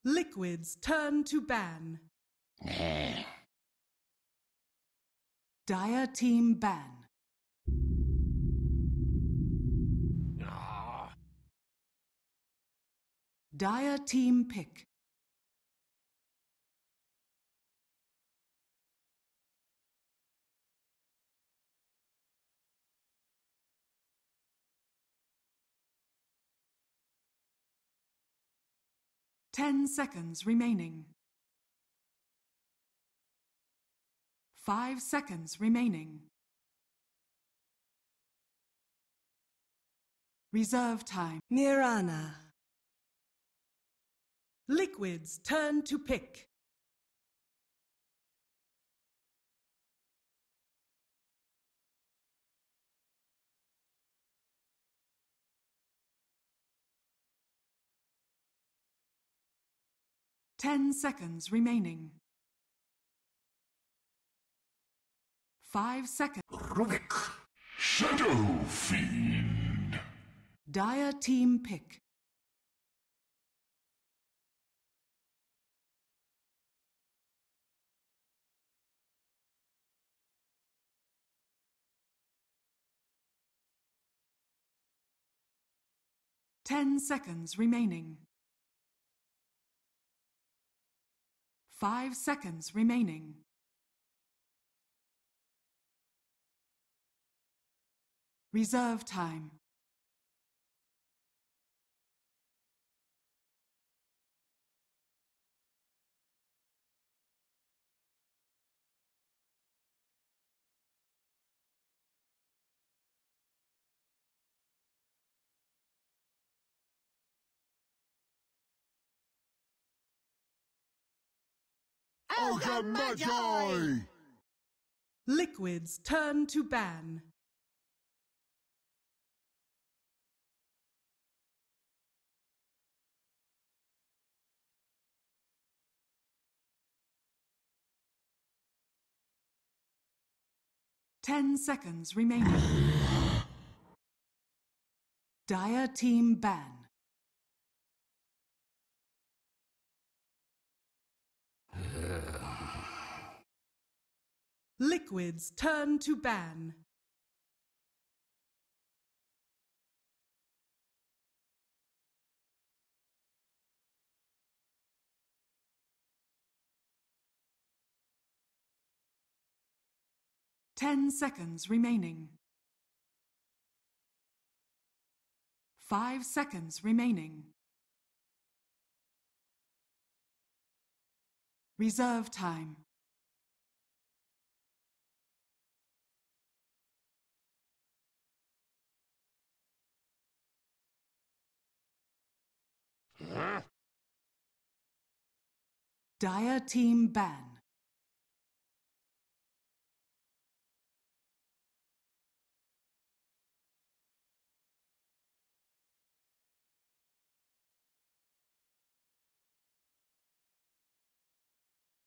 Liquids turn to ban. Dire team ban. Dire team pick. Ten seconds remaining. 5 seconds remaining. Reserve time. Mirana. Liquids turn to pick. Ten seconds remaining. 5 seconds. Rubik. Shadow Fiend. Dire team pick. Ten seconds remaining. 5 seconds remaining. Reserve time. Ogre Magi! Liquids turn to ban. Ten seconds remaining. Dire team ban. Liquids turn to ban. Ten seconds remaining. 5 seconds remaining. Reserve time. Dire team ban.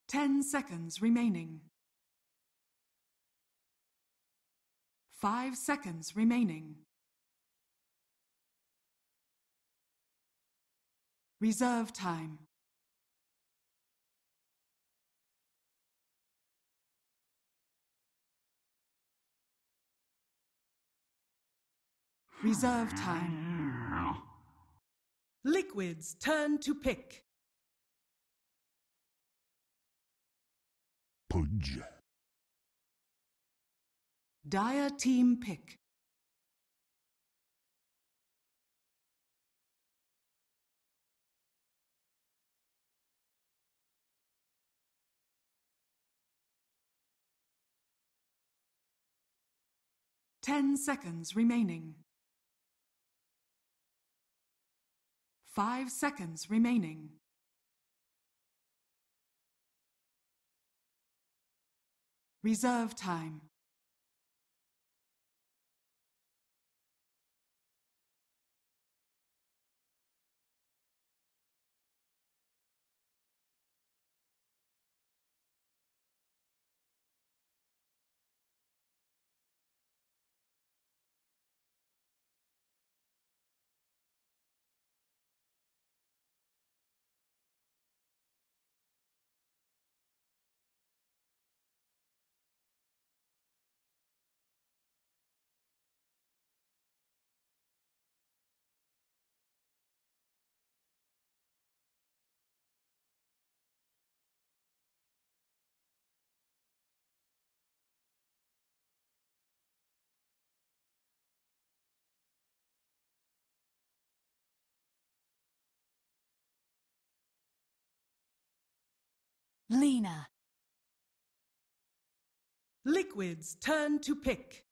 Ten seconds remaining. 5 seconds remaining. Reserve time. Reserve time. Liquids turn to pick. Pudge. Dire team pick. Ten seconds remaining. 5 seconds remaining. Reserve time. Lena. Liquid's turn to pick.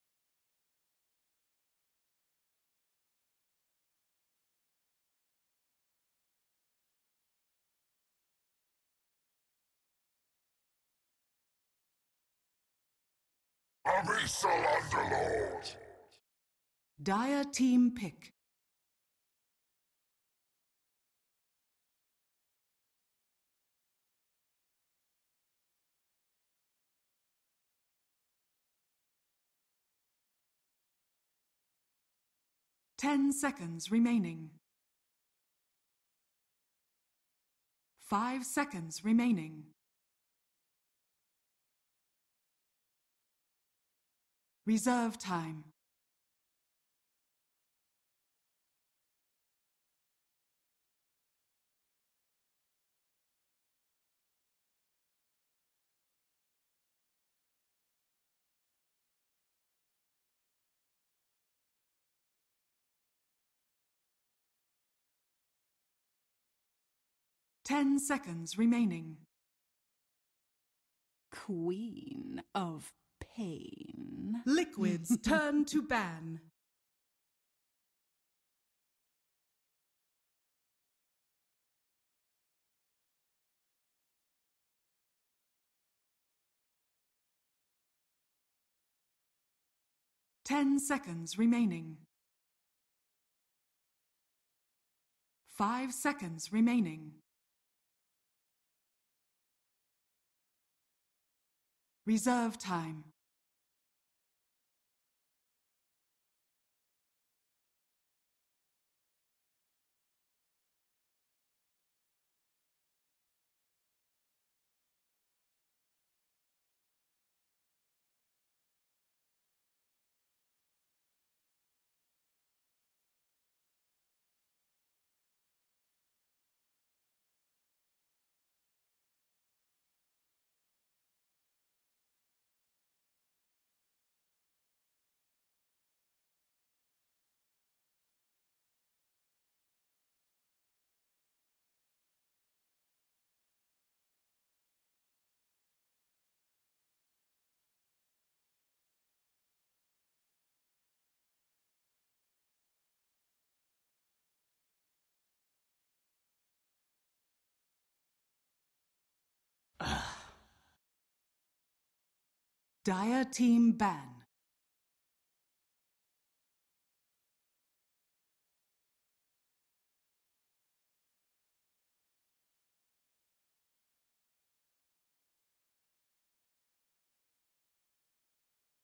Abyssal Underlord. Dire team pick. Ten seconds remaining. 5 seconds remaining. Reserve time. Ten seconds remaining. Queen of Pain. Liquid's turn to ban. Ten seconds remaining. 5 seconds remaining. Reserve time. Dire team ban.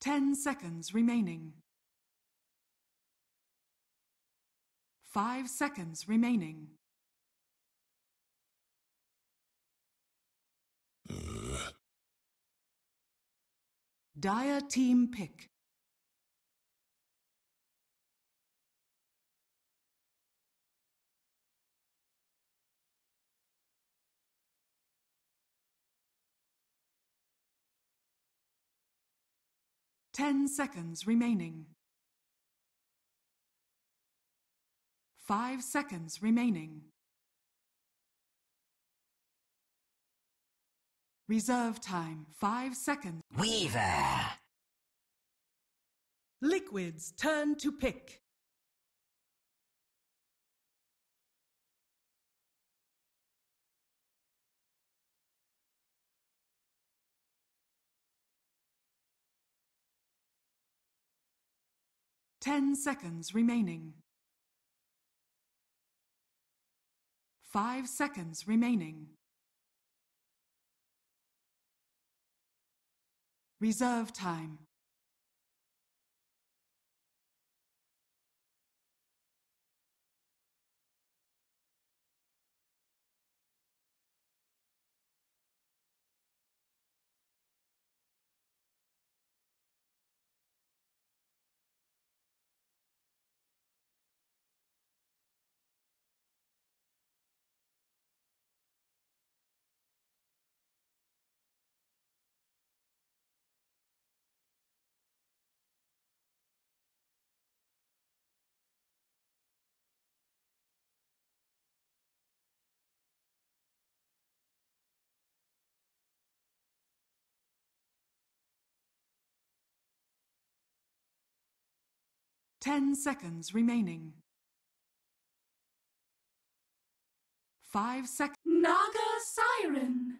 Ten seconds remaining. 5 seconds remaining. Dire team pick. Ten seconds remaining. 5 seconds remaining. Reserve time. 5 seconds. Weaver. Liquid's turn to pick. Ten seconds remaining. 5 seconds remaining. Reserve time. 10 seconds remaining. 5 seconds. Naga Siren.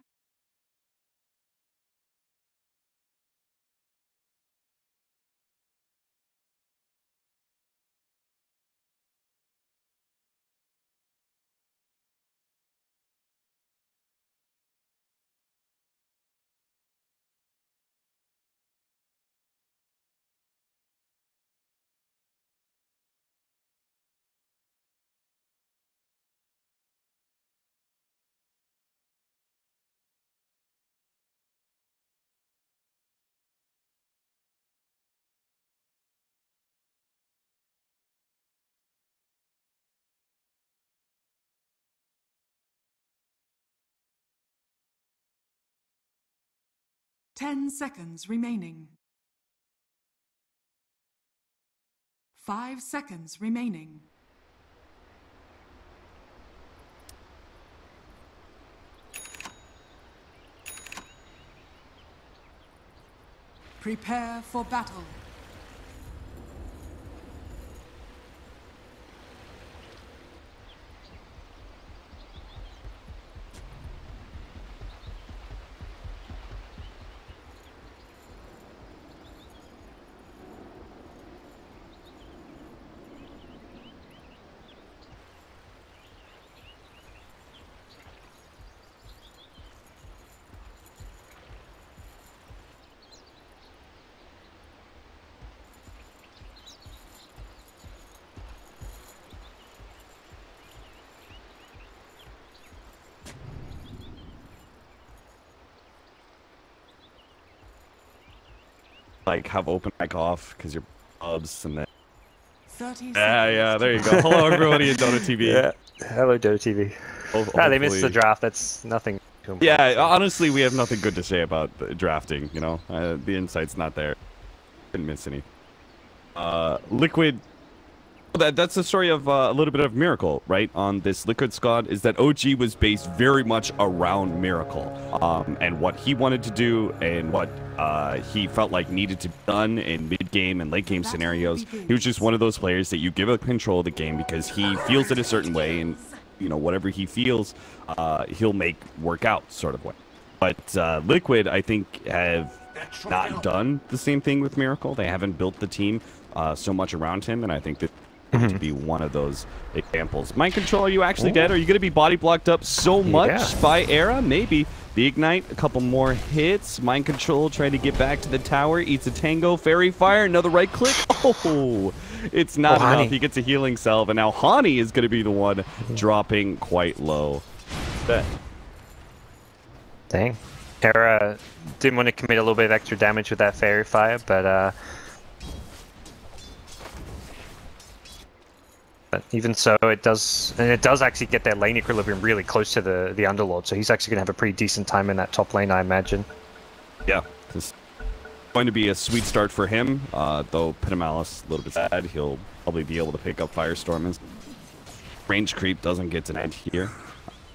Ten seconds remaining. 5 seconds remaining. Prepare for battle. Like have open mic off because you're pubs and then 30 seconds. yeah, there you go. Hello everybody in Dota TV. Yeah, hello Dota TV. They missed the draft. That's nothing. Yeah, honestly, we have nothing good to say about the drafting. You know, the insight's not there. Didn't miss any. Liquid. That's the story of a little bit of Miracle, right? On this Liquid squad, is that OG was based very much around Miracle, and what he wanted to do, and what he felt like needed to be done in mid-game and late-game scenarios. He was just one of those players that you give a control of the game because he feels it a certain way, and you know whatever he feels, he'll make work out, sort of way. But Liquid, I think, have not done the same thing with Miracle. They haven't built the team so much around him, and I think that to be one of those examples. Mind Control, are you actually dead? Are you going to be body blocked up so much by Era? Maybe. The Ignite, a couple more hits. Mind Control trying to get back to the tower. Eats a tango. Fairy Fire, another right click. Oh, it's not enough. He gets a healing salve, and now Hani is going to be the one dropping quite low. Dang. Era didn't want to commit a little bit of extra damage with that Fairy Fire, but even so, it does actually get that lane equilibrium really close to the Underlord, so he's actually going to have a pretty decent time in that top lane, I imagine. Yeah, this is going to be a sweet start for him, though Pyjamas a little bit sad. He'll probably be able to pick up Firestorm as range creep doesn't get an end here.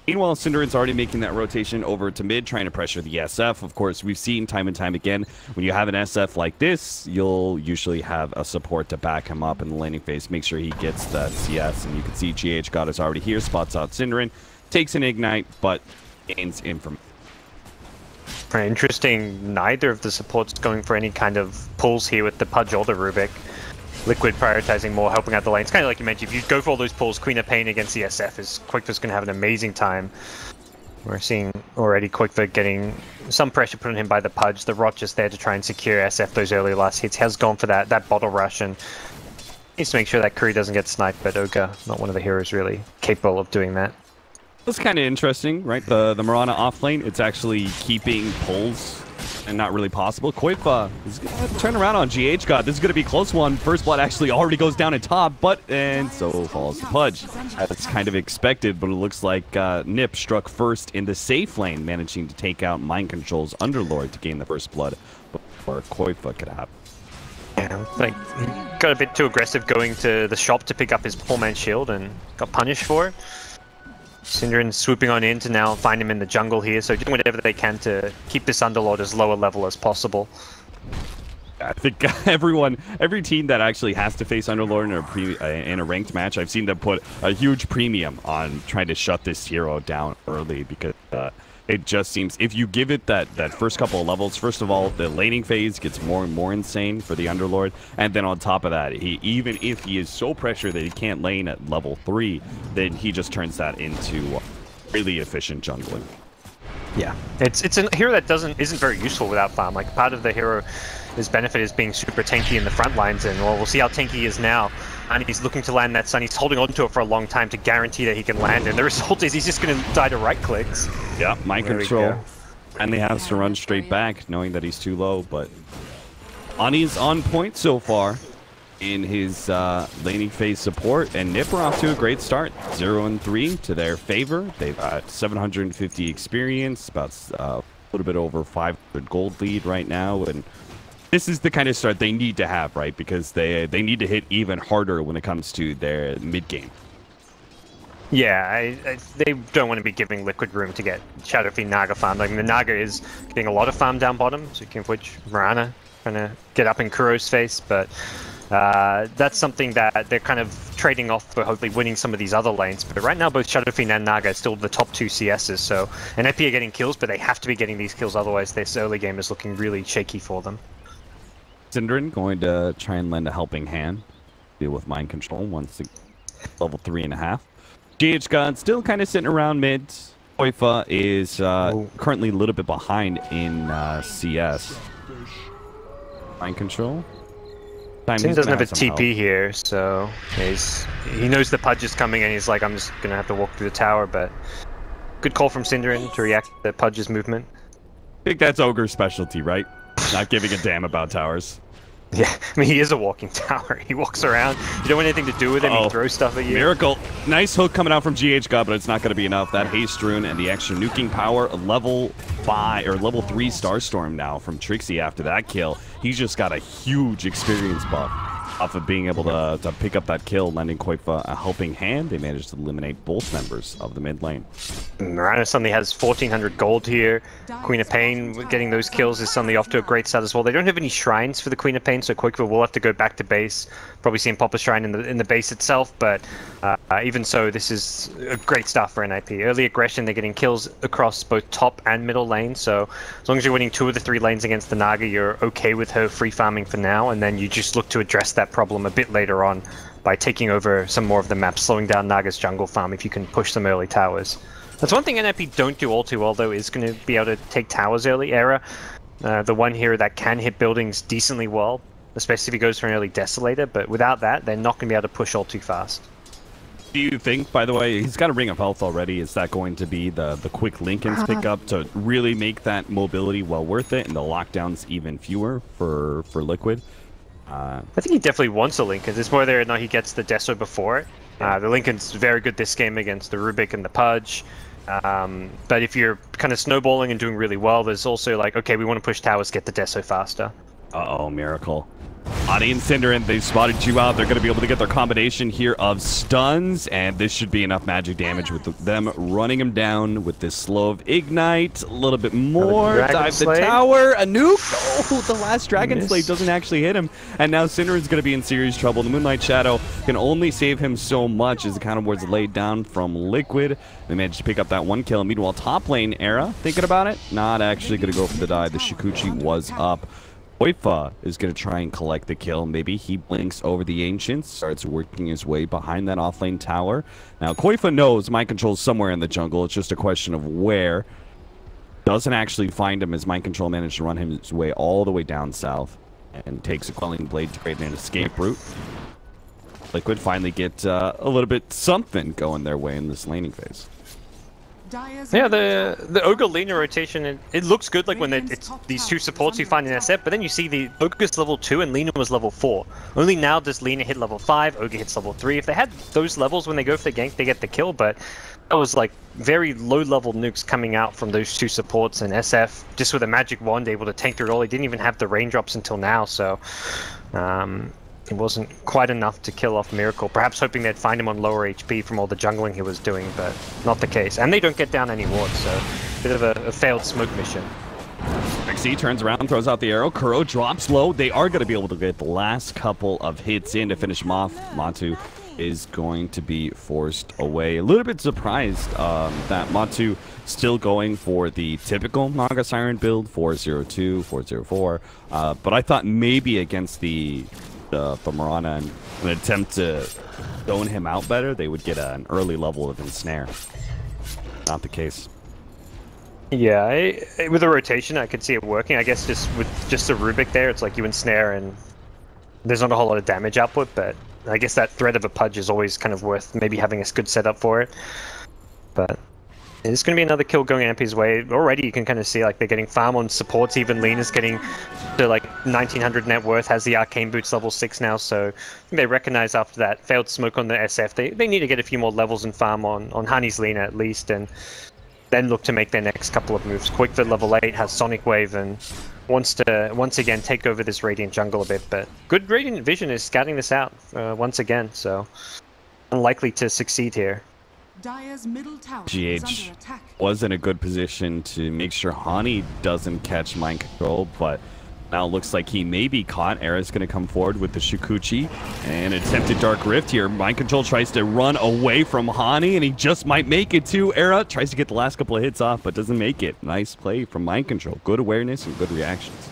Meanwhile, Cinderen's already making that rotation over to mid, trying to pressure the SF. Of course, we've seen time and time again, when you have an SF like this, you'll usually have a support to back him up in the laning phase, make sure he gets that CS. And you can see GH God is already here, spots out Cinderen, takes an Ignite, but gains information. Very interesting. Neither of the supports going for any kind of pulls here with the Pudge or the Rubik. Liquid prioritizing more, helping out the lane. It's kind of like you mentioned, if you go for all those pulls, Queen of Pain against the SF is Quickfoot's going to have an amazing time. We're seeing already Quickfoot getting some pressure put on him by the Pudge. The Rot just there to try and secure SF those early last hits. Has gone for that bottle rush and needs to make sure that Curry doesn't get sniped, but Ogre, not one of the heroes really capable of doing that. That's kind of interesting, right? The Mirana off lane, it's actually keeping pulls and not really possible. Qualifier is going to turn around on GH God. This is going to be a close one. First blood actually already goes down at top, and so falls the Pudge. That's kind of expected, but it looks like NiP struck first in the safe lane, managing to take out Mind Control's Underlord to gain the first blood before Qualifier could happen. Yeah, like, he got a bit too aggressive going to the shop to pick up his poor man's shield and got punished for it. Cinderen swooping on in to now find him in the jungle here, so doing whatever they can to keep this Underlord as low a level as possible. I think every team that actually has to face Underlord in a ranked match, I've seen them put a huge premium on trying to shut this hero down early because it just seems if you give it that first couple of levels, first of all, the laning phase gets more and more insane for the Underlord, and then on top of that, even if he is so pressured that he can't lane at level 3, then he just turns that into really efficient jungling. Yeah, it's a hero that isn't very useful without farm. Like part of the his benefit is being super tanky in the front lines, and well, we'll see how tanky he is now. And he's looking to land that stun. He's holding onto it for a long time to guarantee that he can land. And the result is he's just going to die to right clicks. Yeah, mind control. And he has to run straight back, knowing that he's too low. But Ani's on point so far in his laning phase support, and NiP are off to a great start. 0-3 to their favor. They've got 750 experience, about a little bit over 500 gold lead right now, and this is the kind of start they need to have, right? Because they need to hit even harder when it comes to their mid game. Yeah, they don't want to be giving Liquid room to get Shadow Fiend Naga farmed. I mean, the Naga is getting a lot of farm down bottom, so you can which Mirana trying to get up in Kuro's face, but that's something that they're kind of trading off for hopefully winning some of these other lanes. But right now, both Shadow Fiend and Naga are still the top 2 CSs, so NiP are getting kills, but they have to be getting these kills, otherwise this early game is looking really shaky for them. Synderen going to try and lend a helping hand, deal with mind control once the level 3.5. GH God still kind of sitting around mid. Qualifier is currently a little bit behind in CS. Mind control. Tim doesn't have a TP here, so he knows the Pudge is coming, and he's like, I'm just gonna have to walk through the tower. But good call from Synderen to react to the Pudge's movement. I think that's Ogre's specialty, right? Not giving a damn about towers. Yeah, I mean, he is a walking tower. He walks around. You don't want anything to do with him. He throws stuff at you. Miracle. Nice hook coming out from GH God, but it's not going to be enough. That haste rune and the extra nuking power, level 5 or level 3 Starstorm now from Trixie after that kill. He's just got a huge experience buff off of being able to pick up that kill, lending Qualifier a helping hand. They managed to eliminate both members of the mid lane. Mirana suddenly has 1,400 gold here. Queen of Pain getting those kills is suddenly off to a great start as well. They don't have any shrines for the Queen of Pain, so Qualifier will have to go back to base. Probably see him pop a shrine in the base itself, but even so, this is a great start for NiP. Early aggression, they're getting kills across both top and middle lane, so as long as you're winning 2 of the 3 lanes against the Naga, you're okay with her free farming for now, and then you just look to address that problem a bit later on by taking over some more of the map, slowing down Naga's jungle farm if you can push some early towers. That's one thing NiP don't do all too well, though, is going to be able to take towers early. Era, the one hero that can hit buildings decently well, especially if he goes for an early Desolator, but without that, they're not going to be able to push all too fast. Do you think, by the way, he's got a Ring of Health already, is that going to be the quick Linken's pickup to really make that mobility well worth it and the lockdowns even fewer for Liquid? I think he definitely wants a Linken's. It's whether or not he gets the Deso before it. The Linken's very good this game against the Rubik and the Pudge. But if you're kind of snowballing and doing really well, there's also like, okay, we want to push towers, get the Deso faster. Uh-oh, Miracle. Ani and Synderen, they've spotted you out. They're going to be able to get their combination here of stuns, and this should be enough magic damage with them running him down with this slow of Ignite. A little bit more. Dive the tower. A nuke. Oh, the last Dragon Slave doesn't actually hit him. And now Synderen's going to be in serious trouble. The Moonlight Shadow can only save him so much as the counter ward's laid down from Liquid. They managed to pick up that 1 kill. Meanwhile, top lane, Era, thinking about it, not actually going to go for the dive. The Shikuchi was up. Qualifier is going to try and collect the kill. Maybe he blinks over the Ancients, starts working his way behind that offlane tower. Now, Qualifier knows mind control is somewhere in the jungle. It's just a question of where. Doesn't actually find him as mind control managed to run his way all the way down south and takes a Quelling Blade to create an escape route. Liquid finally get a little bit something going their way in this laning phase. Yeah, the Ogre Lina rotation, it looks good like when it's these 2 supports you find in SF, but then you see the Ogre's level 2 and Lina was level 4. Only now does Lina hit level 5, Ogre hits level 3. If they had those levels when they go for the gank, they get the kill, but that was like very low-level nukes coming out from those 2 supports, and SF, just with a magic wand, able to tank through it all. He didn't even have the raindrops until now, so it wasn't quite enough to kill off Miracle. Perhaps hoping they'd find him on lower HP from all the jungling he was doing, but not the case. And they don't get down any wards, so a bit of a failed smoke mission. Trixie turns around, throws out the arrow. Kuro drops low. They are going to be able to get the last couple of hits in to finish him off. Matu is going to be forced away. A little bit surprised that Matu still going for the typical Naga Siren build, 402, 404. But I thought maybe against the Marana and an attempt to zone him out better, they would get an early level of ensnare. Not the case. Yeah, with the rotation, I could see it working. I guess just with just the Rubik there, it's like you ensnare and there's not a whole lot of damage output, but I guess that threat of a Pudge is always kind of worth maybe having a good setup for it. But it's going to be another kill going Ampy's way. Already you can kind of see like they're getting farm on supports. Even Lena's getting to like 1900 net worth, has the Arcane Boots level 6 now, so I think they recognize after that failed smoke on the SF, they need to get a few more levels and farm on Honey's Lena at least, and then look to make their next couple of moves. Quickfoot level 8 has Sonic Wave and wants to once again take over this Radiant jungle a bit, but good Radiant Vision is scouting this out once again, so unlikely to succeed here. Dire's middle tower GH is under attack. was in a good position to make sure Hani doesn't catch mind control, but now it looks like he may be caught. Era's going to come forward with the Shukuchi and attempted Dark Rift here. Mind control tries to run away from Hani, and he just might make it too. Era tries to get the last couple of hits off, but doesn't make it. Nice play from mind control. Good awareness and good reactions.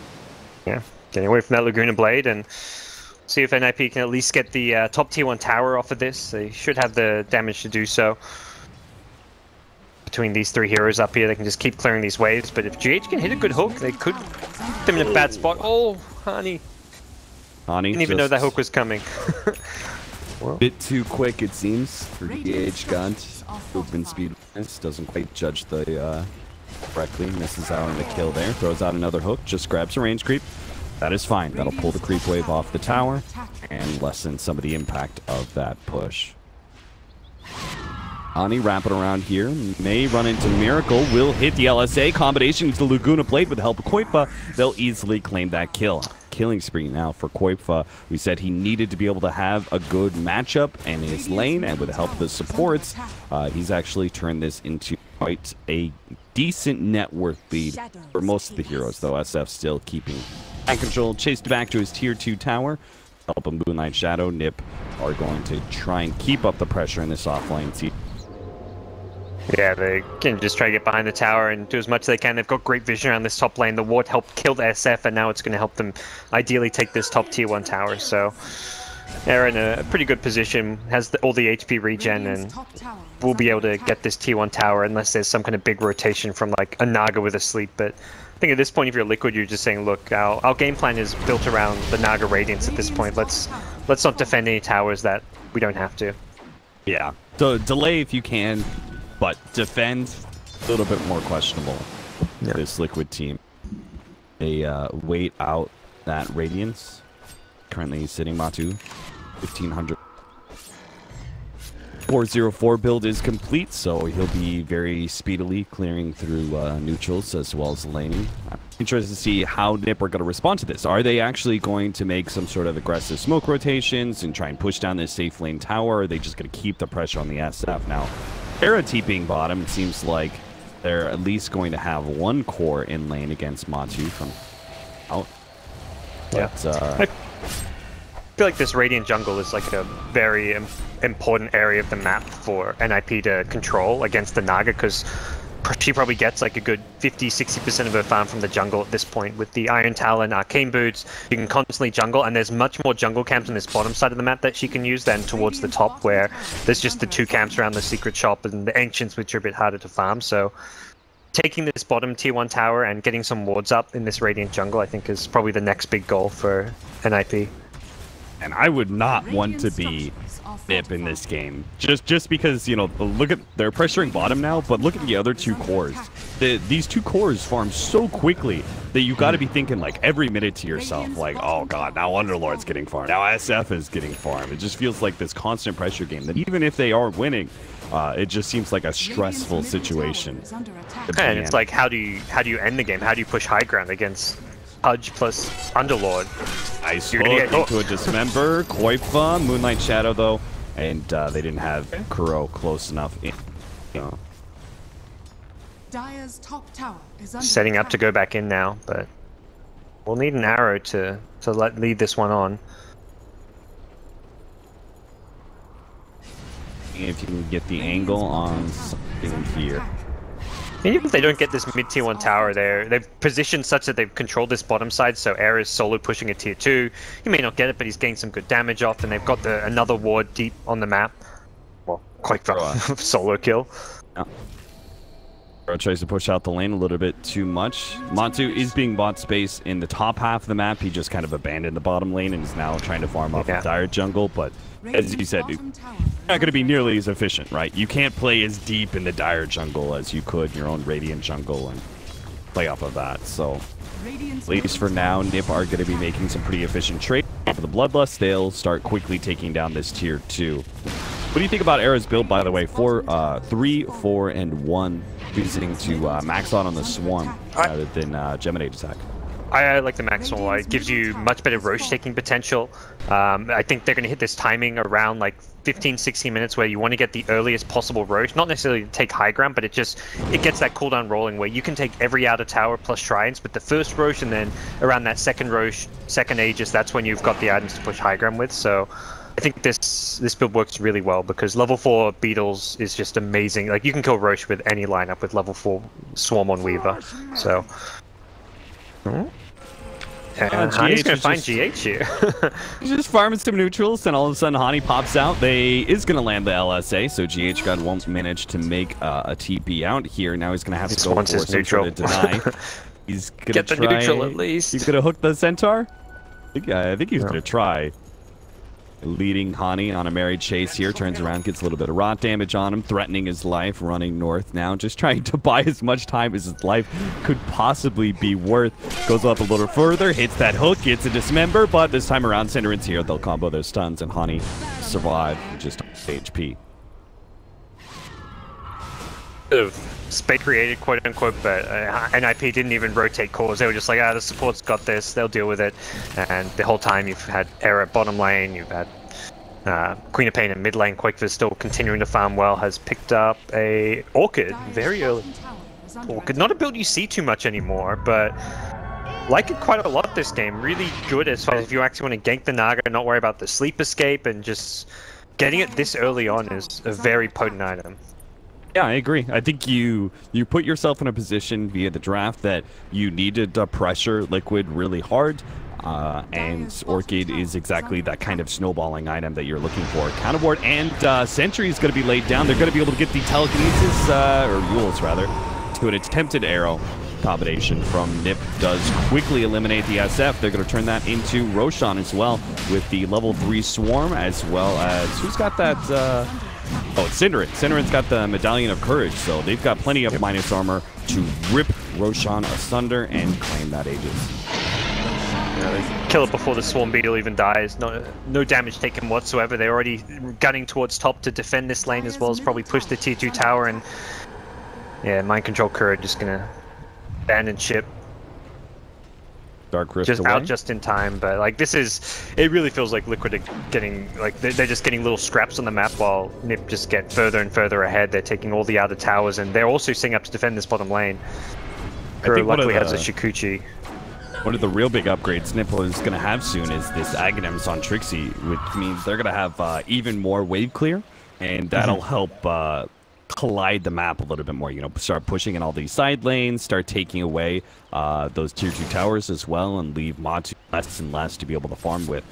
Yeah, getting away from that Laguna Blade and see if NiP can at least get the top tier 1 tower off of this. They should have the damage to do so. Between these three heroes up here, they can just keep clearing these waves, but if GH can hit a good hook, they could put them in a bad spot. Oh, Hani. Didn't even know that hook was coming. Well, bit too quick, it seems, for GH God. Movement speed doesn't quite judge the correctly. Misses out on the kill there. Throws out another hook, just grabs a range creep. That is fine. That'll pull the creep wave off the tower and lessen some of the impact of that push. Ani wrapping around here, may run into Miracle, will hit the LSA, combination to Laguna Blade with the help of Koipa, they'll easily claim that kill. Killing spree now for Koipa. We said he needed to be able to have a good matchup in his lane, and with the help of the supports, he's actually turned this into quite a decent net worth lead for most of the heroes, though SF still keeping hand control, chased back to his tier 2 tower. Help him Moonlight Shadow, NiP are going to try and keep up the pressure in this offlane. Yeah, they can just try to get behind the tower and do as much as they can. They've got great vision around this top lane. The ward helped kill the SF, and now it's going to help them ideally take this top tier 1 tower. So they're in a pretty good position, has all the HP regen, and will be able to get this tier 1 tower unless there's some kind of big rotation from like a Naga with a sleep. But I think at this point, if you're Liquid, you're just saying, look, our game plan is built around the Naga Radiance at this point. Let's not defend any towers that we don't have to. Yeah, so delay if you can. But defend, a little bit more questionable. Yeah. This Liquid team. They wait out that Radiance. Currently sitting Matu, 1500. 404 build is complete, so he'll be very speedily clearing through neutrals as well as laning. I'm interested to see how NiP are going to respond to this. Are they actually going to make some sort of aggressive smoke rotations and try and push down this safe lane tower? Or are they just going to keep the pressure on the SF now? Era TPing bottom, it seems like they're at least going to have one core in lane against Matu from out. But, yeah. I feel like this Radiant jungle is like a very important area of the map for NiP to control against the Naga, because she probably gets like a good 50-60% of her farm from the jungle at this point. With the Iron Talon, Arcane Boots, you can constantly jungle, and there's much more jungle camps on this bottom side of the map that she can use than towards the top, where there's just the 2 camps around the secret shop and the Ancients, which are a bit harder to farm. So taking this bottom tier 1 tower and getting some wards up in this Radiant jungle, I think is probably the next big goal for NiP. And I would not want to be NiP in this game, just because, you know, look at, they're pressuring bottom now, but look at the other 2 cores. These 2 cores farm so quickly that you got to be thinking like every minute to yourself, like, oh god, now Underlord's getting farmed, now SF is getting farmed. It just feels like this constant pressure game that even if they are winning, it just seems like a stressful situation. And it's like, how do you end the game? How do you push high ground against Pudge plus Underlord? Nice hook into a Dismember. Koipa, Moonlight Shadow though, and they didn't have Kuro close enough in. Dire's top tower is under Setting up attack. to go back in now, but we'll need an arrow to lead this one on. If you can get the angle on something here. And even if they don't get this mid tier 1 tower, they've positioned such that they've controlled this bottom side, so Air is solo pushing a tier 2. He may not get it, but he's getting some good damage off, and they've got another ward deep on the map. Well, quite solo kill. Yeah. Tries to push out the lane a little bit too much. Matu is being bought space in the top half of the map. He just kind of abandoned the bottom lane and is now trying to farm off the Dire jungle, but as you said, it's not going to be nearly as efficient, right? You can't play as deep in the Dire jungle as you could in your own Radiant jungle and play off of that. So, at least for now, NiP are going to be making some pretty efficient trades. For the Bloodlust, they'll start quickly taking down this tier 2. What do you think about Era's build, by the way? 3, 4, and 1, using to max out on the Swarm rather than Geminate attack. I like the max one. It gives you much better Roche taking potential. I think they're going to hit this timing around like 15-16 minutes where you want to get the earliest possible Roche. Not necessarily to take high ground, but it gets that cooldown rolling where you can take every outer tower plus shrines, but the first Roche and then around that second Roche, second Aegis, that's when you've got the items to push high ground with. So I think this build works really well because level 4 Beetles is just amazing. Like you can kill Roche with any lineup with level 4 Swarm on Weaver. So. And Hani's gonna find GH here. He's just farming some neutrals, and all of a sudden Hani pops out. They is gonna land the LSA, so GH God won't manage to make a TP out here. Now he's gonna have to go for some neutral. sort of deny. He's gonna get the neutral at least. He's gonna hook the Centaur. I think he's gonna try. Leading Hani on a merry chase here, turns around, gets a little bit of rot damage on him, threatening his life, running north now, just trying to buy as much time as his life could possibly be worth. Goes up a little further, hits that hook, gets a dismember, but this time around, Cinderin's here, they'll combo their stuns, and Hani survive just HP. Space created, quote unquote, but NiP didn't even rotate cores. They were just like, the support's got this, they'll deal with it. And the whole time you've had Era at bottom lane, you've had Queen of Pain in mid lane. Quake's still continuing to farm well, has picked up a Orchid very early. Orchid, not a build you see too much anymore, but like it quite a lot this game. Really good as far as if you actually want to gank the Naga, not worry about the sleep escape, and just getting it this early on is a very potent item. Yeah, I agree. I think you put yourself in a position via the draft that you needed to pressure Liquid really hard, and Orchid is exactly that kind of snowballing item that you're looking for. Counterboard and Sentry is going to be laid down. They're going to be able to get the telekinesis, or rules rather, to an attempted arrow combination from NiP. Does quickly eliminate the SF. They're going to turn that into Roshan as well with the level 3 Swarm, as well as, who's got that... Oh, it's Cinderin. Cinderin's got the Medallion of Courage, so they've got plenty of minus armor to rip Roshan asunder and claim that Aegis. Yeah, they kill it before the Swarm Beetle even dies. No damage taken whatsoever. They're already gunning towards top to defend this lane, as well as probably push the tier 2 tower, and yeah, Mind Control Courage just gonna abandon ship. Dark Rift just away. out just in time, but like it really feels like Liquid are getting, like they're just getting little scraps on the map while NiP just get further and further ahead. They're taking all the outer towers, and they're also setting up to defend this bottom lane. Kuro luckily has a Shikuchi. One of the real big upgrades NiP is going to have soon is this Aghanims on Trixie, which means they're going to have even more wave clear, and that'll help collide the map a little bit more, you know, start pushing in all these side lanes, start taking away those tier 2 towers as well, and leave Matu less and less to be able to farm with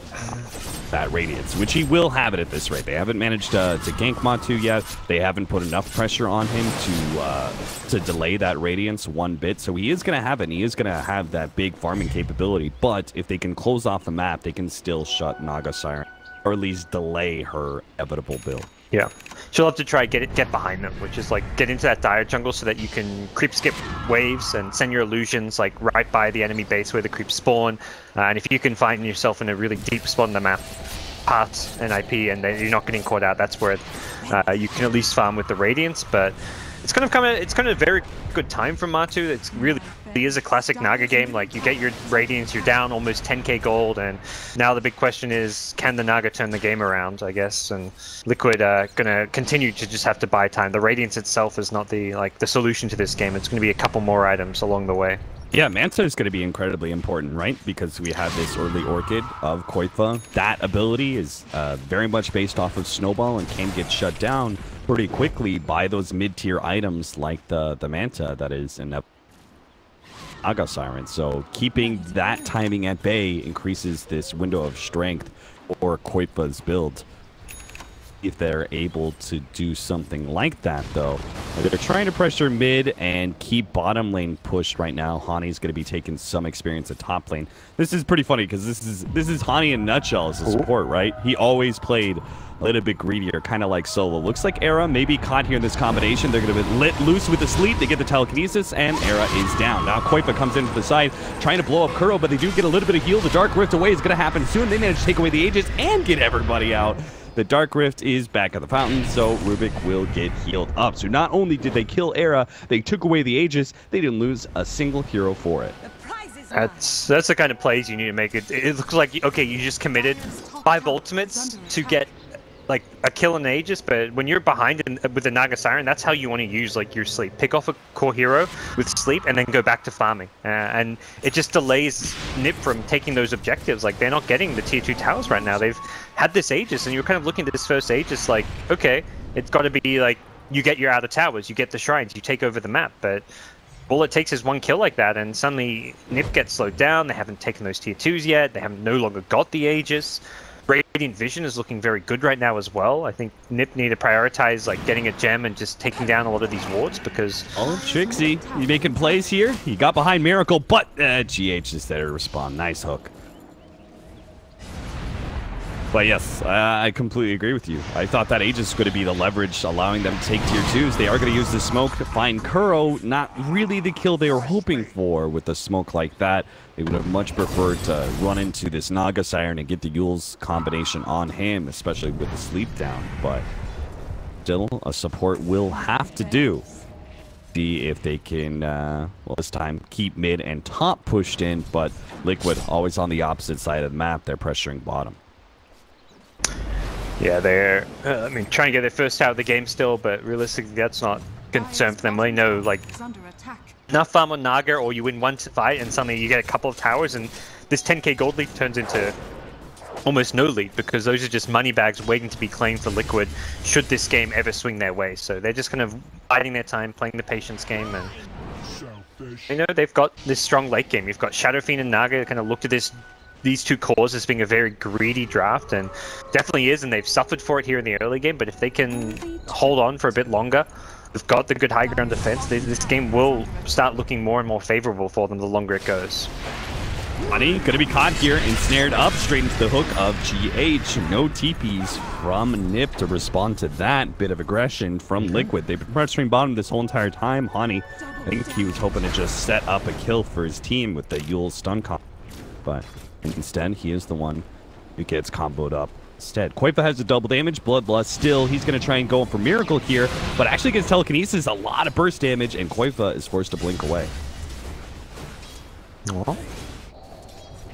that Radiance, which he will have it at this rate. They haven't managed to gank Matu yet. They haven't put enough pressure on him to delay that Radiance one bit, so he is going to have it, and he is going to have that big farming capability, but if they can close off the map, they can still shut Naga Siren, or at least delay her inevitable build. Yeah, she'll have to try get behind them, which is like get into that Dire jungle so that you can creep skip waves and send your illusions like right by the enemy base where the creeps spawn. And if you can find yourself in a really deep spot on the map, past NiP, and then you're not getting caught out, that's where you can at least farm with the Radiance. But it's kind of a very good time for Matu. It's really is a classic Naga game. Like, you get your Radiance, you're down almost 10k gold, and now the big question is, can the Naga turn the game around, I guess? And Liquid are gonna continue to just have to buy time. The Radiance itself is not the solution to this game. It's gonna be a couple more items along the way. Yeah, Manta is going to be incredibly important, right? Because we have this early Orchid of Qualifier. That ability is very much based off of Snowball and can get shut down pretty quickly by those mid-tier items like the Manta that is in Naga Siren. So keeping that timing at bay increases this window of strength for Qualifia's build. If they're able to do something like that, though, they're trying to pressure mid and keep bottom lane pushed right now. Hani's going to be taking some experience at top lane. This is pretty funny because this is Hani in a nutshell as a support, right? He always played a little bit greedier, kind of like Solo. Looks like Era may be caught here in this combination. They're going to be let loose with the sleep. They get the telekinesis, and Era is down. Now Qualifier comes into the side, trying to blow up Kuro, but they do get a little bit of heal. The Dark Rift away is going to happen soon. They manage to take away the Aegis and get everybody out. The Dark Rift is back at the fountain, so Rubik will get healed up. So not only did they kill Era, they took away the Aegis. They didn't lose a single hero for it. That's the kind of plays you need to make. It looks like, okay, you just committed 5 ultimates to get like a kill in Aegis, but when you're behind with the Naga Siren, that's how you want to use like your sleep. Pick off a core hero with sleep and then go back to farming. And it just delays NiP from taking those objectives. Like, they're not getting the tier 2 towers right now. They've had this Aegis, and you're kind of looking at this first Aegis like, okay, it's got to be like, you get your outer towers, you get the shrines, you take over the map, but all it takes is one kill like that, and suddenly NiP gets slowed down. They haven't taken those tier 2s yet. They have no longer got the Aegis. Radiant Vision is looking very good right now as well. I think NiP need to prioritize like getting a gem and just taking down a lot of these wards, because... Oh, Trixie, you making plays here? He got behind Miracle, but GH is there to respond. Nice hook. But yes, I completely agree with you. I thought that Aegis was going to be the leverage, allowing them to take tier 2s. They are going to use the smoke to find Kuro. Not really the kill they were hoping for with a smoke like that. They would have much preferred to run into this Naga Siren and get the Yule's combination on him, especially with the sleep down. But still, a support will have to do. See if they can, well, this time keep mid and top pushed in, but Liquid always on the opposite side of the map. They're pressuring bottom. Yeah, they're, I mean, trying to get their first out of the game still, but realistically, that's not a concern for them. They know, like, enough farm on Naga, or you win one fight, and suddenly you get a couple of towers, and this 10k gold lead turns into almost no lead, because those are just money bags waiting to be claimed for Liquid, should this game ever swing their way. So they're just kind of biding their time, playing the patience game, and you know, they've got this strong late game. You've got Shadow Fiend and Naga kind of looked at these two cores as being a very greedy draft, and definitely is, and they've suffered for it here in the early game, but if they can hold on for a bit longer, they've got the good high ground defense, this game will start looking more and more favorable for them the longer it goes. Honey gonna be caught here, ensnared up straight into the hook of GH. No TPs from NiP to respond to that bit of aggression from Liquid. They've been pressuring bottom this whole entire time. Honey, I think he was hoping to just set up a kill for his team with the Yule stun comp, but instead, he is the one who gets comboed up. Instead, Qualifier has a double damage. Bloodlust still. He's going to try and go for Miracle here, but actually gets telekinesis, a lot of burst damage, and Qualifier is forced to blink away. Well,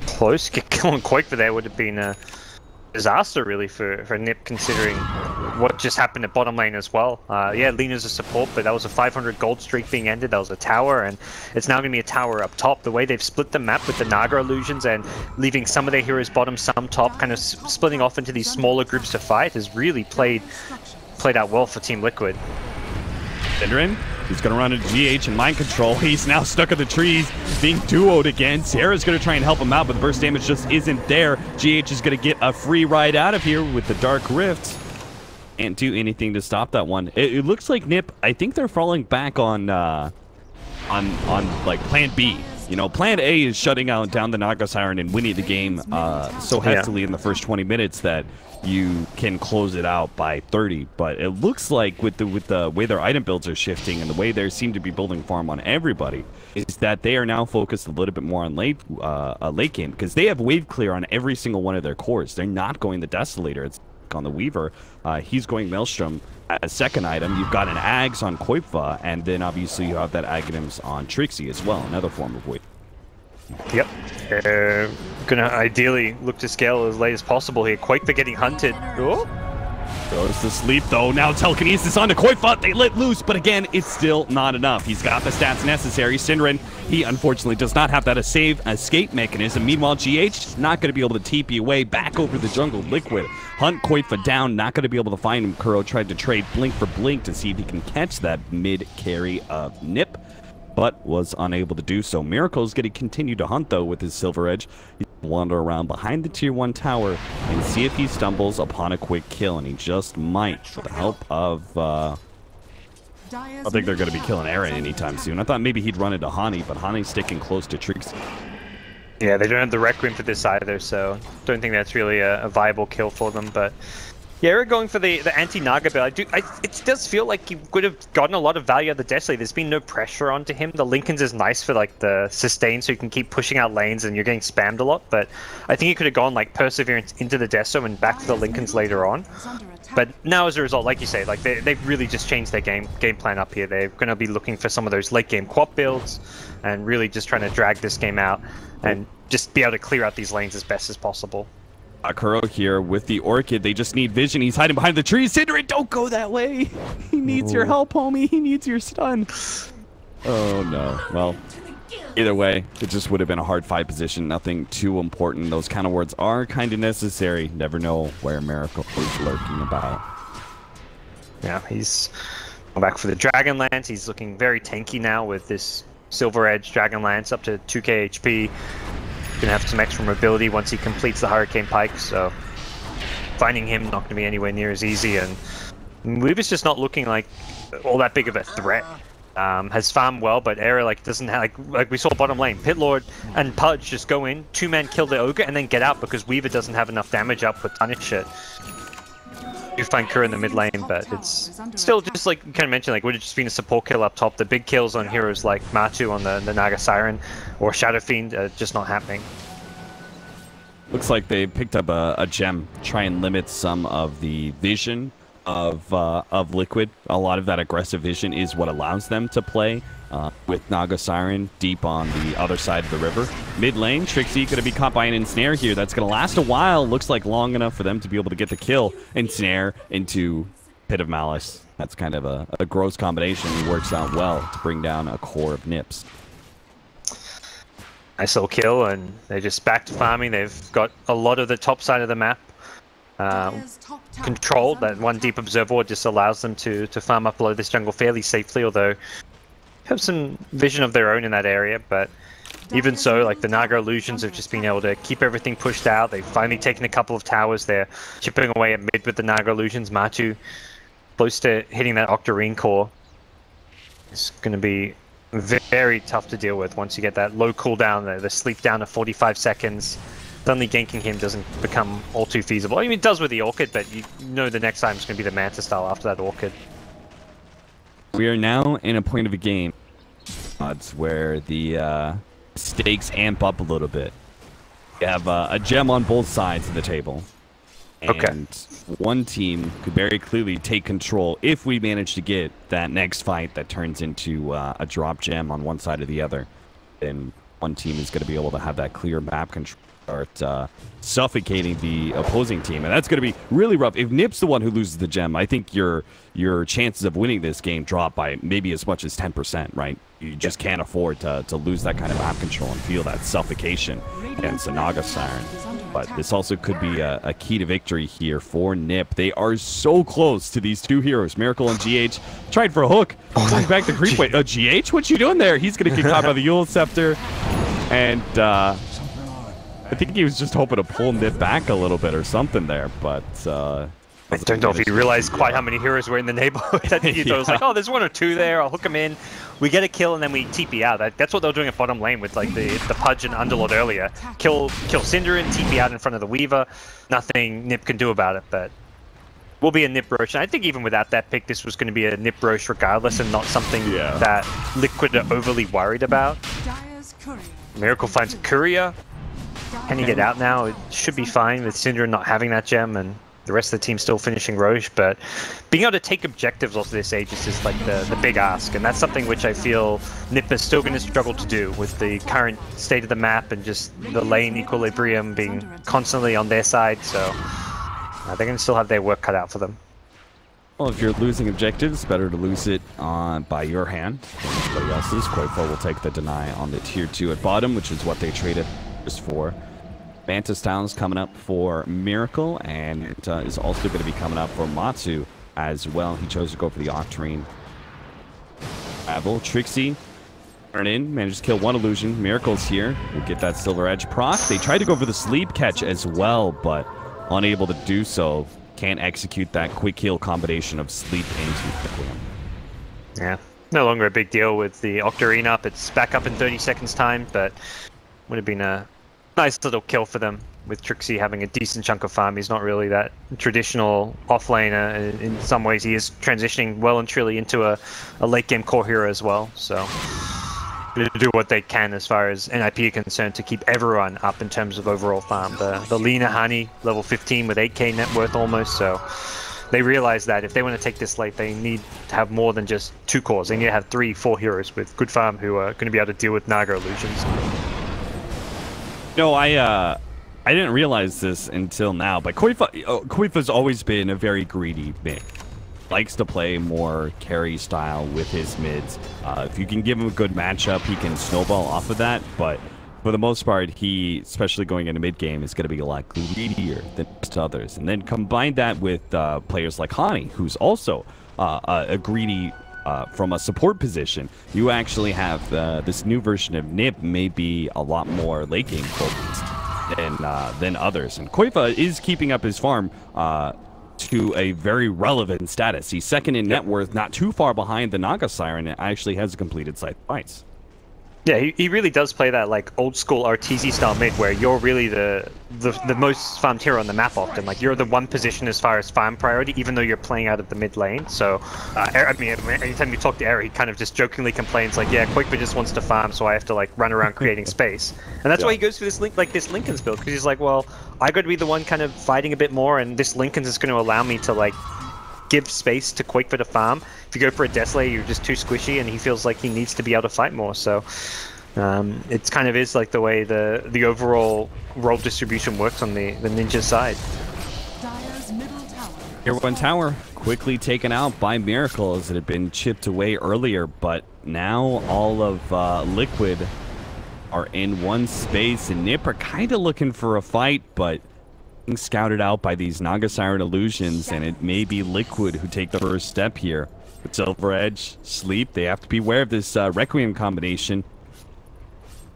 close. Killing Qualifier there would have been a disaster, really, for NiP, considering what just happened at bottom lane as well. Yeah, Lena's a support, but that was a 500 gold streak being ended. That was a tower, and it's now going to be a tower up top. The way they've split the map with the Naga illusions and leaving some of their heroes bottom, some top, kind of splitting off into these smaller groups to fight has really played out well for Team Liquid. Synderen, he's going to run into GH and mind control. He's now stuck in the trees, being duoed again. Sierra's going to try and help him out, but the burst damage just isn't there. GH is going to get a free ride out of here with the Dark Rift. Can't do anything to stop that one. It looks like NiP, I think they're falling back on like plan B. You know, plan A is shutting down the Naga Siren and winning the game so hastily in the first 20 minutes that you can close it out by 30. But it looks like with the way their item builds are shifting and the way they seem to be building farm on everybody, is that they are now focused a little bit more on late game, because they have wave clear on every single one of their cores. They're not going the Desolator. It's back on the Weaver. He's going Maelstrom as second item. You've got an Ags on Koifa, and then obviously you have that Aghanims on Trixie as well, another form of weight. Yep. Gonna ideally look to scale as late as possible here. Quakefa getting hunted. Oh. Goes to sleep though. Now telekinesis onto Koifa. They let loose, but again, it's still not enough. He's got the stats necessary. Synderen, he unfortunately does not have that escape mechanism. Meanwhile, GH not going to be able to TP away back over the jungle. Liquid hunt Koifa down. Not going to be able to find him. Kuro tried to trade Blink for Blink to see if he can catch that mid carry of NiP, but was unable to do so. Miracle's going to continue to hunt, though, with his Silver Edge. He's going to wander around behind the Tier 1 tower and see if he stumbles upon a quick kill, and he just might with the help of... I think they're going to be killing Aaron anytime soon. I thought maybe he'd run into Hani, but Hani's sticking close to Trixie. Yeah, they don't have the Requiem for this either, so don't think that's really a viable kill for them, but... Yeah, we're going for the anti-Naga build. It does feel like he would have gotten a lot of value out of the Deathly. There's been no pressure onto him. The Lincolns is nice for like the sustain, so you can keep pushing out lanes and you're getting spammed a lot. But I think he could have gone like Perseverance into the Deathstorm and back to the Lincolns later on. But now as a result, like you say, like they've really just changed their game plan up here. They're going to be looking for some of those late game quap builds and really just trying to drag this game out and just be able to clear out these lanes as best as possible. Kuro here with the Orchid. They just need vision. He's hiding behind the trees. Synderen, don't go that way. He needs your help, homie. He needs your stun. Oh, no. Well, either way, it just would have been a hard fight position. Nothing too important. Those kind of words are kind of necessary. Never know where Miracle is lurking about. Yeah, he's going back for the Dragon Lance. He's looking very tanky now with this Silver Edge Dragon Lance up to 2k HP. Gonna have some extra mobility once he completes the Hurricane Pike, so finding him not gonna be anywhere near as easy, and Weaver's just not looking like all that big of a threat. Has farmed well, but Era like doesn't have like we saw bottom lane. Pitlord and Pudge just go in, 2-man kill the Ogre, and then get out because Weaver doesn't have enough damage up with Punish it. You find Kuro in the mid lane, but it's still just like you kind of mentioned, like would have just been a support kill up top. The big kills on heroes like Matu on the Naga Siren or Shadow Fiend are just not happening. Looks like they picked up a gem, try and limit some of the vision of Liquid. A lot of that aggressive vision is what allows them to play with Naga Siren deep on the other side of the river. Mid lane, Trixie going to be caught by an ensnare here. That's going to last a while. Looks like long enough for them to be able to get the kill. Ensnare into Pit of Malice. That's kind of a gross combination. It works out well to bring down a core of Nips. Nice little kill, and they're just back to farming. They've got a lot of the top side of the map controlled. That one deep observer just allows them to farm up a lot of this jungle fairly safely, although have some vision of their own in that area. But even so, like the Naga Illusions have just been able to keep everything pushed out. They've finally taken a couple of towers. They're chipping away at mid with the Naga Illusions. Matu close to hitting that Octarine core. It's going to be very tough to deal with once you get that low cooldown, the sleep down to 45 seconds. Suddenly ganking him doesn't become all too feasible. I mean, it does with the Orchid, but you know the next time it's going to be the Manta style after that Orchid. We are now in a point of a game where the stakes amp up a little bit. You have a gem on both sides of the table. And one team could very clearly take control if we manage to get that next fight that turns into a drop gem on one side or the other. Then one team is going to be able to have that clear map control, start suffocating the opposing team, and that's going to be really rough. If NiP's the one who loses the gem, I think your chances of winning this game drop by maybe as much as 10%, right? You just can't afford to lose that kind of map control and feel that suffocation against the Naga Siren. But this also could be a key to victory here for NiP. They are so close to these two heroes. Miracle and GH tried for a hook. Going back to creep wait. GH, what you doing there? He's going to get caught by the Yule Scepter. And I think he was just hoping to pull NiP back a little bit or something there. But I don't know if he realized quite how many heroes were in the neighborhood. I think he thought it was like, oh, there's one or two there. I'll hook him in. We get a kill and then we TP out. That's what they were doing at bottom lane with like the Pudge and Underlord earlier. Kill Synderen, TP out in front of the Weaver. Nothing NiP can do about it, but will be a NiP Roche. And I think even without that pick, this was going to be a NiP Roche regardless, and not something that Liquid are overly worried about. Miracle finds a courier. Can he get out now? It should be fine with Synderen not having that gem, and the rest of the team still finishing Roche, but being able to take objectives off this Aegis is like the big ask, and that's something which I feel NiP is still going to struggle to do with the current state of the map and just the lane equilibrium being constantly on their side, so they're going to still have their work cut out for them. Well, if you're losing objectives, better to lose it by your hand than anybody else's. Qualifier will take the deny on the tier 2 at bottom, which is what they traded just for. Mantis Town's coming up for Miracle, and it is also going to be coming up for Matsu as well. He chose to go for the Octarine. Travel. Trixie turn in, manages to kill one illusion. Miracle's here. We'll get that Silver Edge proc. They tried to go for the sleep catch as well, but unable to do so. Can't execute that quick heal combination of sleep into Requiem. Yeah, no longer a big deal with the Octarine up. It's back up in 30 seconds time, but would have been a nice little kill for them, with Trixie having a decent chunk of farm. He's not really that traditional offlaner. In some ways, he is transitioning well and truly into a late game core hero as well. So, to do what they can as far as NiP are concerned to keep everyone up in terms of overall farm. The Lina Hani, level 15 with 8k net worth almost, so they realize that if they want to take this late, they need to have more than just 2 cores. They need to have 3-4 heroes with good farm who are going to be able to deal with Naga illusions. No, I didn't realize this until now, but Qualifia's always been a very greedy mid. Likes to play more carry style with his mids. If you can give him a good matchup, he can snowball off of that, but for the most part, he, especially going into mid game, is going to be a lot greedier than most others. And then combine that with players like Hani, who's also a greedy from a support position. You actually have this new version of NiP may be a lot more late game focused than others. And Qualifier is keeping up his farm to a very relevant status. He's second in net worth, not too far behind the Naga Siren, and actually has completed site twice. Yeah, he really does play that like old school RTZ style mid where you're really the most farmed hero on the map often. Like you're the one position as far as farm priority, even though you're playing out of the mid lane. So, I mean, anytime you talk to Era, he kind of just jokingly complains like, yeah, Qualifier just wants to farm, so I have to like run around creating space. And that's why he goes for this Linken's build, because he's like, well, I got to be the one kind of fighting a bit more, and this Linken's is going to allow me to like give space to Qualifier to farm. If you go for a Desolate, you're just too squishy, and he feels like he needs to be able to fight more. So it kind of is like the way the overall role distribution works on the ninja side. Tier 1 tower quickly taken out by Miracle as it had been chipped away earlier, but now all of Liquid are in one space, and NiP are kind of looking for a fight, but being scouted out by these Naga Siren illusions, and it may be Liquid who take the first step here. With Silver Edge, Sleep, they have to be aware of this Requiem combination.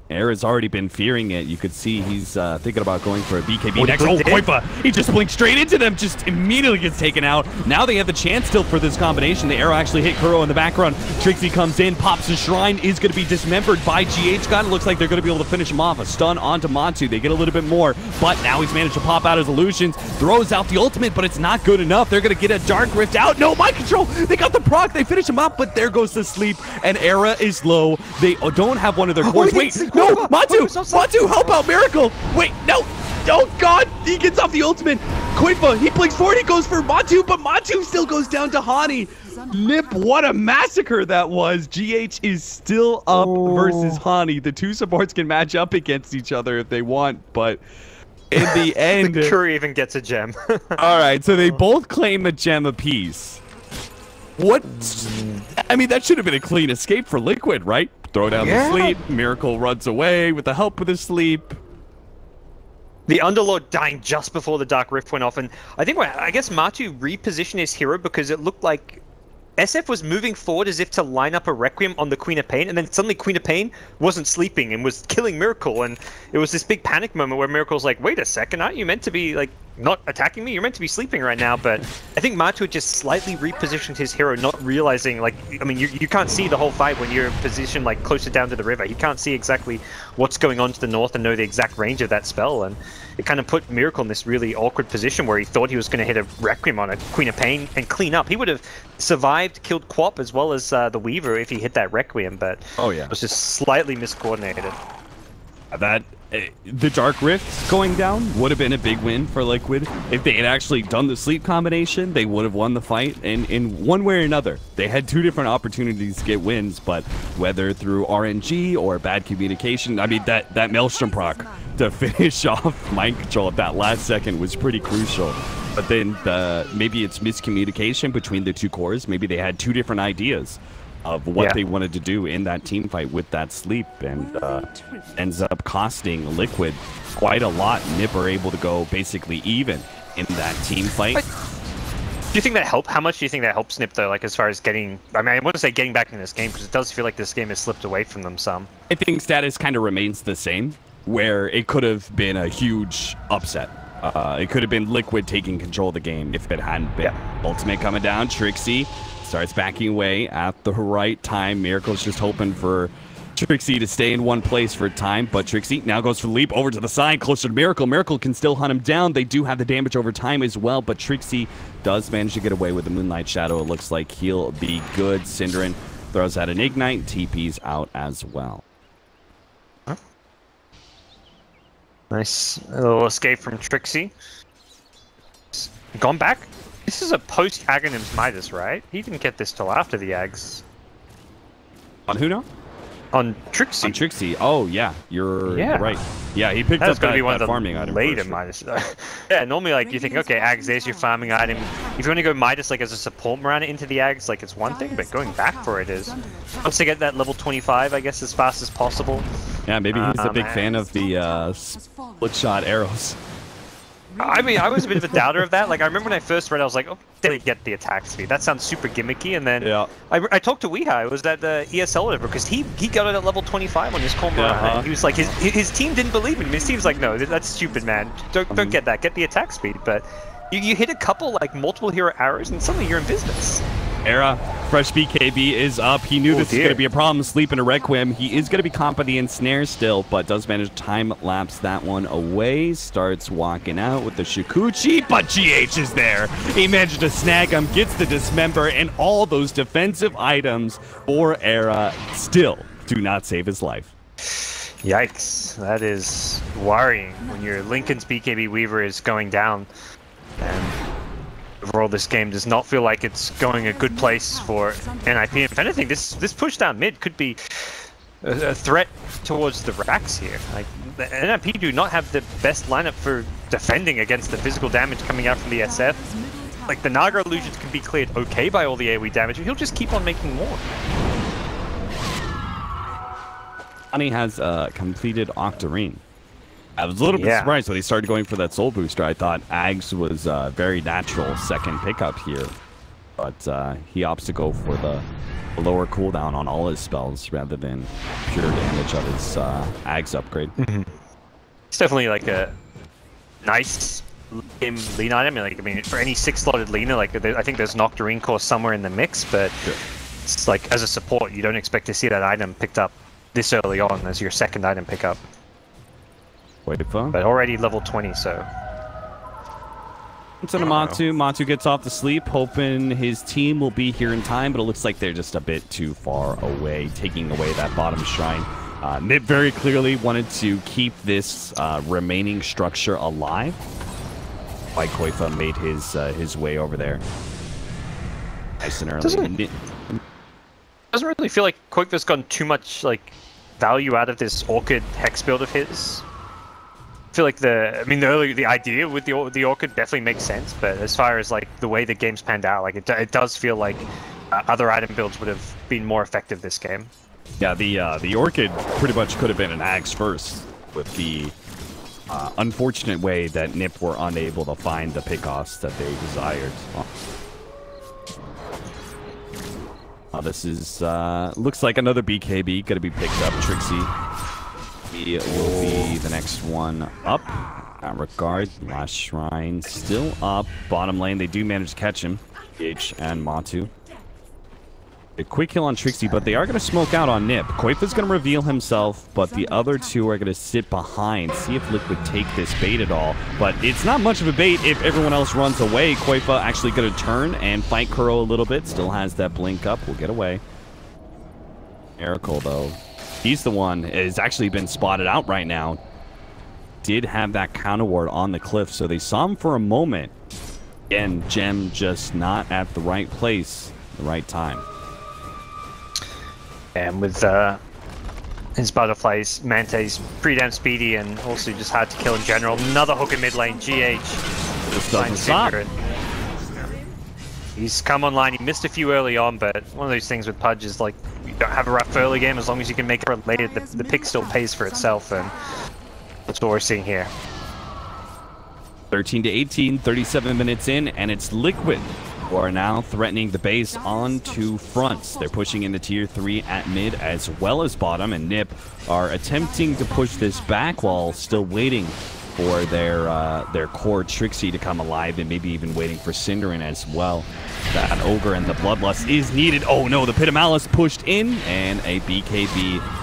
Era's already been fearing it. You could see he's thinking about going for a BKB next. Oh, Qualifier! He just blinked straight into them, just immediately gets taken out. Now they have the chance still for this combination. The arrow actually hit Kuro in the background. Trixie comes in, pops the Shrine, is going to be dismembered by GH God. It looks like they're going to be able to finish him off. A stun onto Matsu. They get a little bit more, but now he's managed to pop out his illusions, throws out the ultimate, but it's not good enough. They're going to get a Dark Rift out. No, mind control! They got the proc, they finish him up, but there goes the sleep, and Era is low. They don't have one of their cores. Wait, no! Matsu! Matsu, help out Miracle! Wait, no! Oh god! He gets off the ultimate! Qualifier, he blinks forward, he goes for Matsu, but Matsu still goes down to Hani. NiP, what a massacre that was! GH is still up versus Hani. The two supports can match up against each other if they want, but in the end... The Curry even gets a gem. Alright, so they both claim a gem apiece. What? I mean, that should have been a clean escape for Liquid, right? Throw down the sleep, Miracle runs away with the help of the sleep. The Underlord dying just before the Dark Rift went off, and I guess Matsu repositioned his hero because it looked like SF was moving forward as if to line up a Requiem on the Queen of Pain, and then suddenly Queen of Pain wasn't sleeping and was killing Miracle, and it was this big panic moment where Miracle's like, wait a second, aren't you meant to be, like, not attacking me? You're meant to be sleeping right now, but I think Matsu just slightly repositioned his hero, not realizing, like, I mean, you can't see the whole fight when you're positioned, like, closer down to the river. You can't see exactly what's going on to the north and know the exact range of that spell, and it kind of put Miracle in this really awkward position where he thought he was going to hit a Requiem on a Queen of Pain and clean up. He would have survived, killed Quap as well as the Weaver if he hit that Requiem, but it was just slightly miscoordinated. that the Dark Rift going down would have been a big win for Liquid. If they had actually done the sleep combination, they would have won the fight. And in one way or another, they had two different opportunities to get wins, but whether through RNG or bad communication, I mean, that Maelstrom proc to finish off mind control at that last second was pretty crucial. But then maybe it's miscommunication between the two cores. Maybe they had two different ideas of what they wanted to do in that team fight with that sleep, and ends up costing Liquid quite a lot. NiP are able to go basically even in that team fight. Do you think that help? How much do you think that helps NiP though? Like as far as getting, I mean, I want to say getting back in this game, because it does feel like this game has slipped away from them some. I think status kind of remains the same, where it could have been a huge upset. It could have been Liquid taking control of the game if it hadn't been. Ultimate coming down, Trixie starts backing away at the right time. Miracle's just hoping for Trixie to stay in one place for time, but Trixie now goes for the leap over to the side, closer to Miracle. Miracle can still hunt him down. They do have the damage over time as well, but Trixie does manage to get away with the Moonlight Shadow. It looks like he'll be good. Synderen throws out an Ignite. TP's out as well. Nice little escape from Trixie. Gone back? This is a post-Aghanim's Midas, right? He didn't get this till after the Ags. On who now? On Trixie. On Trixie. Oh, yeah. You're right. Yeah, he picked up that, that farming item. Later Midas. Yeah, normally like you think, okay, Ags, there's your farming item. If you want to go Midas like as a support Mirana into the Ags, like it's one thing, but going back for it is. Once they get that level 25, I guess, as fast as possible. Yeah, maybe he's a big fan of the split shot arrows. I mean, I was a bit of a doubter of that. Like, I remember when I first read it, I was like, oh, did he get the attack speed? That sounds super gimmicky. And then I talked to Weehai, it was that ESL whatever, because he got it at level 25 on his Cormorant. He was like, his team didn't believe in him. His team's like, no, that's stupid, man. Don't get that. Get the attack speed. But you hit a couple, like, multiple hero arrows, and suddenly you're in business. Era, fresh BKB is up. He knew this was going to be a problem. Sleep in a Requiem. He is going to be caught by the ensnare still, but does manage to time lapse that one away. Starts walking out with the Shikuchi, but GH is there. He managed to snag him, gets the Dismember, and all those defensive items for Era still do not save his life. Yikes. That is worrying when your Lincoln's BKB Weaver is going down. And overall, this game does not feel like it's going a good place for NiP. If anything, this push down mid could be a threat towards the racks here. Like, the NiP do not have the best lineup for defending against the physical damage coming out from the SF. Like, the Naga illusions can be cleared okay by all the AoE damage, but he'll just keep on making more. Ani has completed Octarine. I was a little bit surprised when he started going for that soul booster. I thought Ags was a very natural second pickup here, but he opts to go for the lower cooldown on all his spells rather than pure damage of his Ags upgrade. It's definitely like a nice game lean item. I mean, for any 6-slotted leaner, like I think there's an Octarine core somewhere in the mix, but it's like as a support, you don't expect to see that item picked up this early on as your second item pickup. But already level 20, so. It's on Matu. Matu gets off the sleep, hoping his team will be here in time, but it looks like they're just a bit too far away, taking away that bottom shrine. NiP very clearly wanted to keep this remaining structure alive. Why Koifa made his way over there. Nice and early. Doesn't really feel like Koifa's gotten too much like value out of this Orchid Hex build of his. I feel like the idea with the Orchid definitely makes sense, but as far as like the way the game's panned out, like it does feel like other item builds would have been more effective this game. Yeah, the Orchid pretty much could have been an Ags first, with the unfortunate way that NiP were unable to find the pickoffs that they desired. This is looks like another BKB gonna be picked up. Trixie. He will be the next one up. That regard, last shrine still up. Bottom lane, they do manage to catch him. PH and Matu. A quick kill on Trixie, but they are going to smoke out on NiP. Koifa's going to reveal himself, but the other two are going to sit behind, see if Liquid take this bait at all. But it's not much of a bait if everyone else runs away. Koifa actually going to turn and fight Kuro a little bit. Still has that blink up. Will get away. Miracle, though. He's the one has actually been spotted out right now. Did have that counter ward on the cliff, so they saw him for a moment. And Gem just not at the right place, the right time. And with his butterflies, Mante's pretty damn speedy and also just hard to kill in general. Another hook in mid lane, GH. This doesn't stop. He's come online, he missed a few early on, but one of those things with Pudge is like, you don't have a rough early game, as long as you can make it related, the pick still pays for itself, and that's what we're seeing here. 13 to 18, 37 minutes in, and it's Liquid who are now threatening the base on two fronts. They're pushing into tier 3 at mid as well as bottom, and NiP are attempting to push this back while still waiting for their core Trixie to come alive, and maybe even waiting for Cinderin as well. That Ogre and the Bloodlust is needed. Oh no, the Pit of Malice pushed in, and a BKB.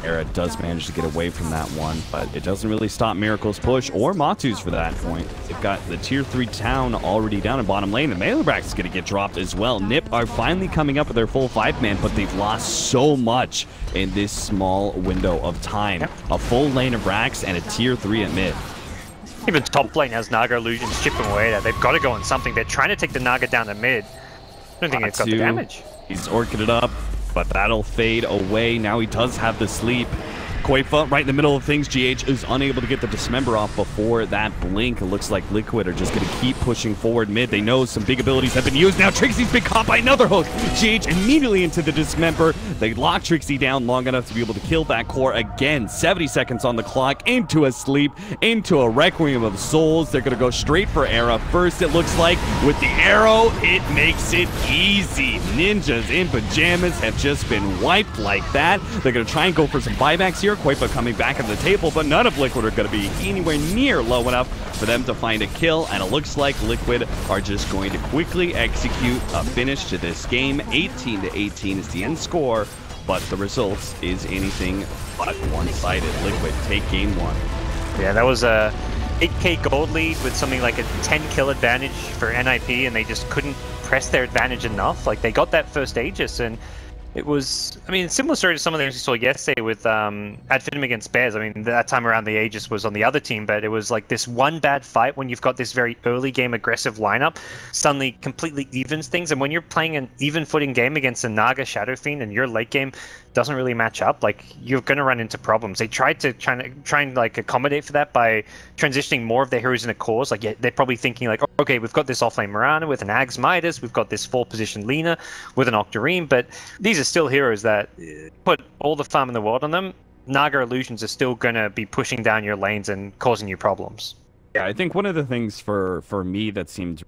Era does manage to get away from that one, but it doesn't really stop Miracle's push, or Matu's for that point. They've got the tier 3 town already down in bottom lane. The melee Brax is going to get dropped as well. NiP are finally coming up with their full 5-man, but they've lost so much in this small window of time. Yep. A full lane of Brax and a tier 3 at mid. Even top lane has Naga Illusions chipping away at. They've got to go on something. They're trying to take the Naga down to mid. I don't think they've got the damage. He's orchid it up, but that'll fade away. Now he does have the sleep. Qualifier right in the middle of things. GH is unable to get the Dismember off before that blink. It looks like Liquid are just going to keep pushing forward mid. They know some big abilities have been used. Now Trixie's been caught by another hook. GH immediately into the Dismember. They lock Trixie down long enough to be able to kill that core again. 70 seconds on the clock. Into a sleep. Into a Requiem of Souls. They're going to go straight for Era first, it looks like. With the arrow, it makes it easy. Ninjas in Pyjamas have just been wiped like that. They're going to try and go for some buybacks here. Quaipa coming back on the table, but none of Liquid are going to be anywhere near low enough for them to find a kill, and it looks like Liquid are just going to quickly execute a finish to this game. 18 to 18 is the end score, but the result is anything but one-sided. Liquid take game 1. Yeah, that was a 8k gold lead with something like a 10 kill advantage for NiP, and they just couldn't press their advantage enough. Like, they got that first Aegis, and it was, I mean, similar story to some of the things we saw yesterday with Adfinim against Bears. I mean, that time around the Aegis was on the other team, but it was like this one bad fight when you've got this very early game aggressive lineup suddenly completely evens things. And when you're playing an even footing game against a Naga Shadow Fiend and your late game doesn't really match up, like, you're going to run into problems. They tried to try and like accommodate for that by transitioning more of their heroes into cores. Like, yeah, they're probably thinking like, okay, we've got this offlane Mirana with an Ags Midas, we've got this 4-position Lina with an Octarine, but these are still heroes that put all the farm in the world on them. Naga Illusions are still going to be pushing down your lanes and causing you problems. Yeah, I think one of the things for me that seemed